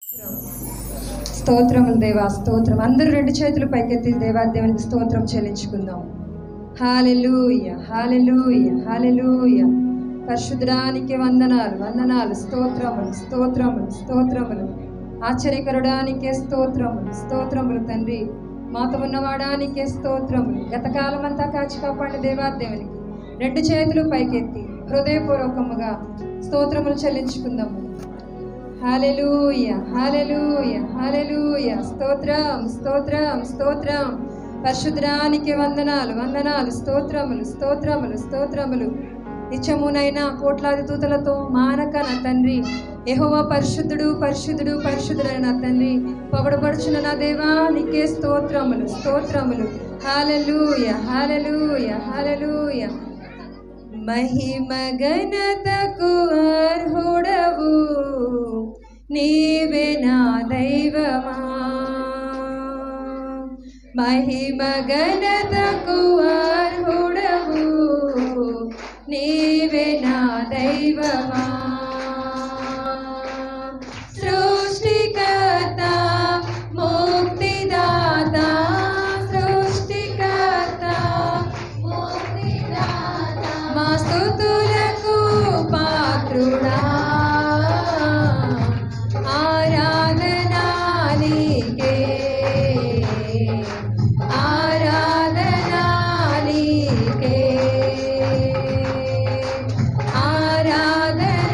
స్తోత్రములు దేవా, స్తోత్రం. అందరూ రెండు చేతులు పైకెత్తి దేవాదేవునికి స్తోత్రం చెల్లించుకుందాం. హల్లెలూయా, హల్లెలూయా, హల్లెలూయా. పరిశుద్ధానికి వందనాలు, వందనాలు. స్తోత్రములు, స్తోత్రములు, స్తోత్రములు. ఆశ్చర్యకరుడానికే స్తోత్రములు, స్తోత్రములు తండ్రి. మాతో ఉన్నవాడానికే స్తోత్రములు. గతకాలం అంతా కాచి కాపాడిన దేవాదేవునికి రెండు చేతులు పైకెత్తి హృదయపూర్వకముగా స్తోత్రములు చెల్లించుకుందాము. హల్లెలూయా, హల్లెలూయా, హల్లెలూయా. స్తోత్రం, స్తోత్రం, స్తోత్రం. పరిశుద్ధానికి వందనాలు, వందనాలు. స్తోత్రములు, స్తోత్రములు, స్తోత్రములు. నిత్యమునైనా కోట్లాది దూతలతో మానక నా తండ్రి యెహోవా పరిశుద్ధుడు, పరిశుద్ధుడు, పరిశుద్ధుడైన నా తండ్రి పొగడబడుచున్న నా దేవా నీకే స్తోత్రములు, స్తోత్రములు. హల్లెలూయా, హల్లెలూయా, హల్లెలూయా. మహిమ ఘనతకు అర్హుడవు నీవే నా దైవమా. మహిమ ఘనతకు అర్హుడవు నీవే నా దైవమా. సృష్టికర్త, ముక్తిదాత, సృష్టికర్త, ముక్తిదాత, మా స్తుతులకు పాత్రుడా. ఆరాధనా నీకే, ఆరాధనా నీకే, ఆరాధనా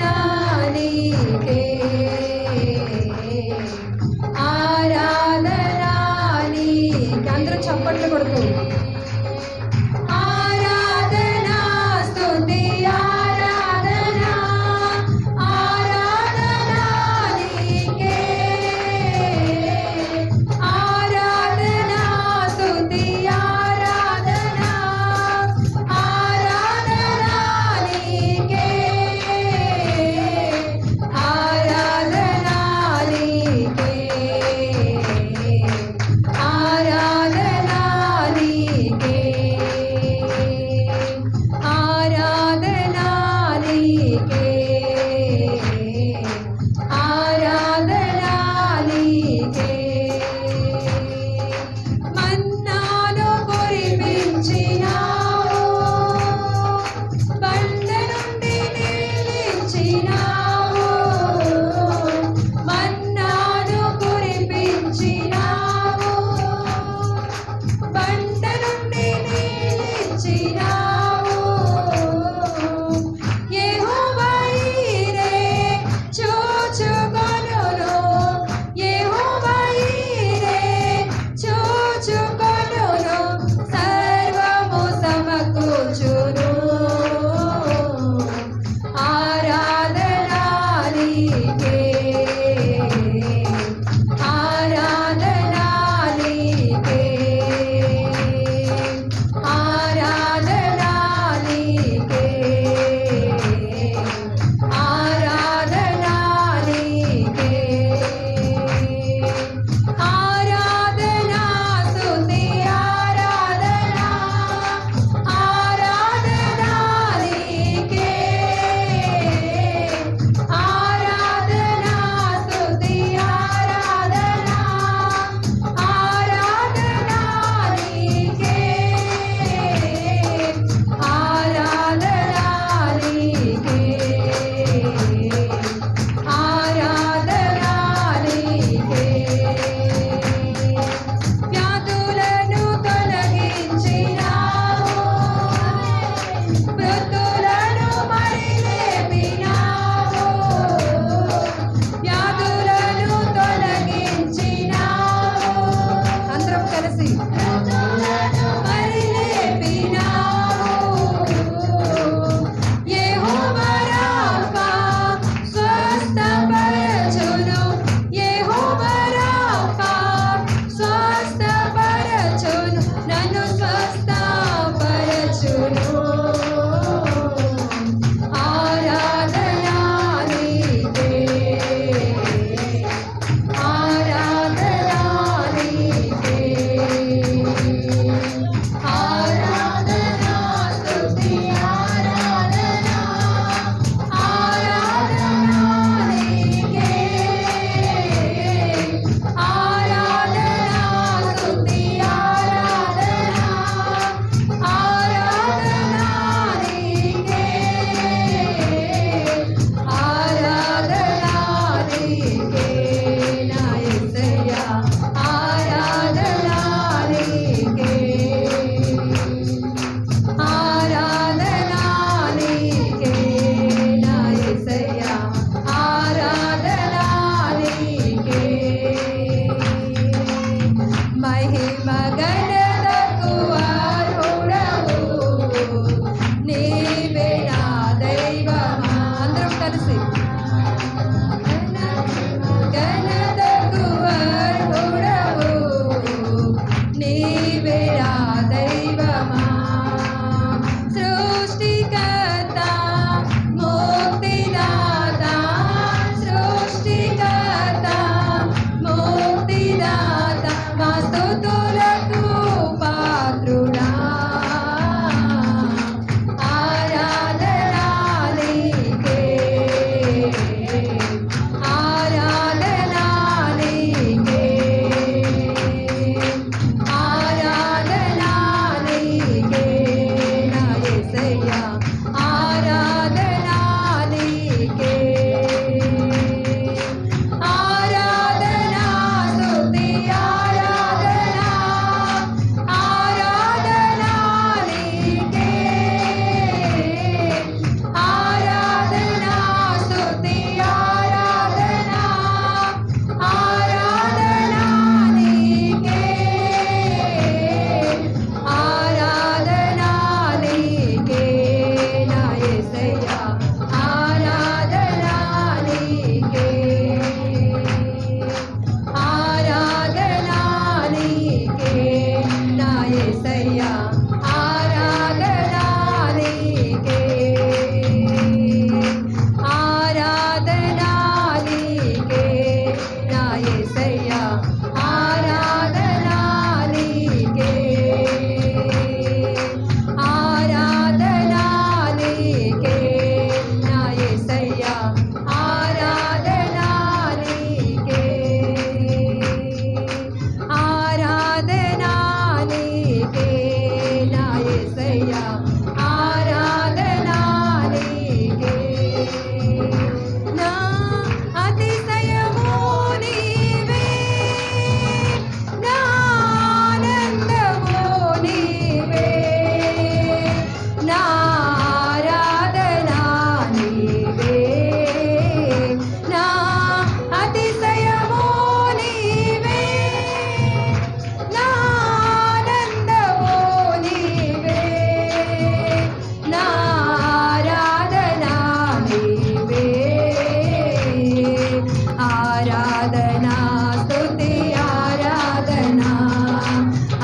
ఆరాధనా స్తుతి ఆరాధనా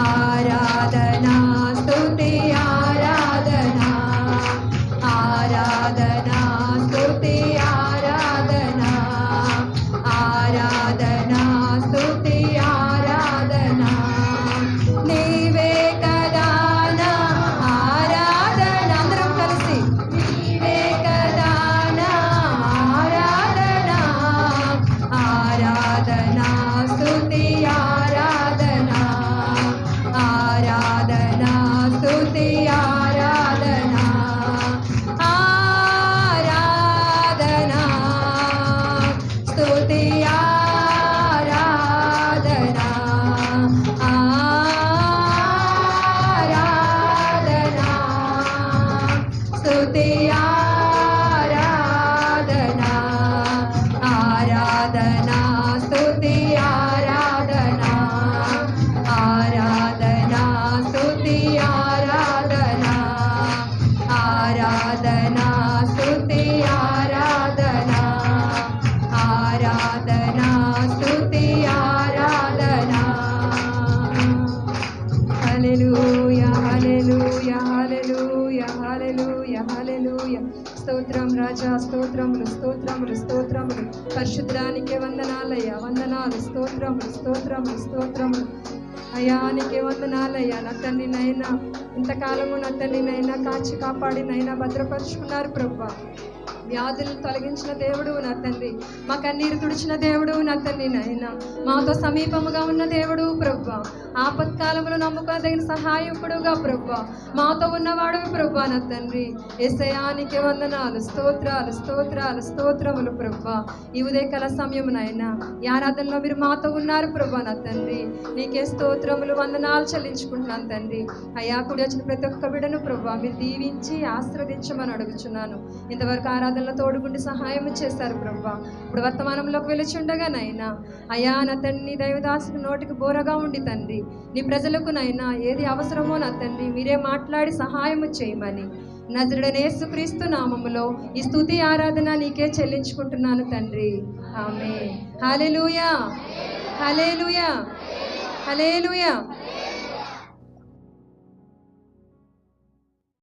ఆరాధనా స్తుతి ఆరాధనా ఆరాధనా స్తుతి ఆరాధనా ఆరాధనా స్తుతి ఆరాధనా నీవే కదా నా ఆరాధన అందరం కలిసి నీవే కదా నా ఆరాధన ఆరాధనా స్తుతి ఆరాధనా ఆరాధనా స్తుతి ఆరాధనా ఆరాధనా స్తుతి ఆరాధనా ఆరాధనా స్తుతి ఆరాధనా ఆరాధనా స్తుతి ఆరాధనా ఆరాధనా స్తుతి ఆరాధనా ఆరాధనా స్తుతి ఆరాధనా ఆరాధనా స్తుతి ఆరాధనా హల్లెలూయా హల్లెలూయా హల్లెలూయా హల్లెలూయా హల్లెలూయా స్తోత్రం రాజా స్తోత్రములు స్తోత్రములు స్తోత్రములు పరిశుద్ధానికే వందనాలయ్యా వందనాలు స్తోత్రములు స్తోత్రములు స్తోత్రములు అయానికి వందనాలయ్యా నా తండ్రినైనా ఇంతకాలము నా తండ్రినైనా కాచి కాపాడినైనా భద్రపరుచుకున్నారు ప్రభా వ్యాధులు తొలగించిన దేవుడు నా తండ్రి మా కన్నీరు తుడిచిన దేవుడు నా తండ్రి నైనా మాతో సమీపముగా ఉన్న దేవుడు ప్రభా ఆపత్కాలంలో నమ్ముకోదగిన సహాయకుడుగా ప్రభా మాతో ఉన్నవాడు ప్రభా నా తండ్రి యేసయ్యానికి వందనాలు స్తోత్రాలు స్తోత్రాలు స్తోత్రములు ప్రభా ఈ ఉదయకాల సమయమునైనా ఈ ఆరాధనలో మీరు మాతో ఉన్నారు ప్రభా నా తండ్రి నీకే స్తోత్రములు వందనాలు చెల్లించుకుంటున్నాను తండ్రి అయ్యా కూడి వచ్చిన ప్రతి ఒక్క బిడ్డను ప్రభా మీరు దీవించి ఆశీర్వదించమని అడుగుచున్నాను ఇంతవరకు ఆరాధనలో తోడుగుండి సహాయం చేశారు ప్రభా ఇప్పుడు వర్తమానంలోకి వెలుచుండగానైనా అయ్యా నా తండ్రి దైవదాసుకు నోటికి బోరగా ఉండి తండ్రి నీ ప్రజలకునైనా ఏది అవసరమో నా తండ్రి మీరే మాట్లాడి సహాయము చేయమని నజరుడైన యేసుక్రీస్తు నామములో ఈ స్తుతి ఆరాధన నీకే చెల్లించుకుంటున్నాను తండ్రి ఆమేన్ హల్లెలూయా హల్లెలూయా హల్లెలూయా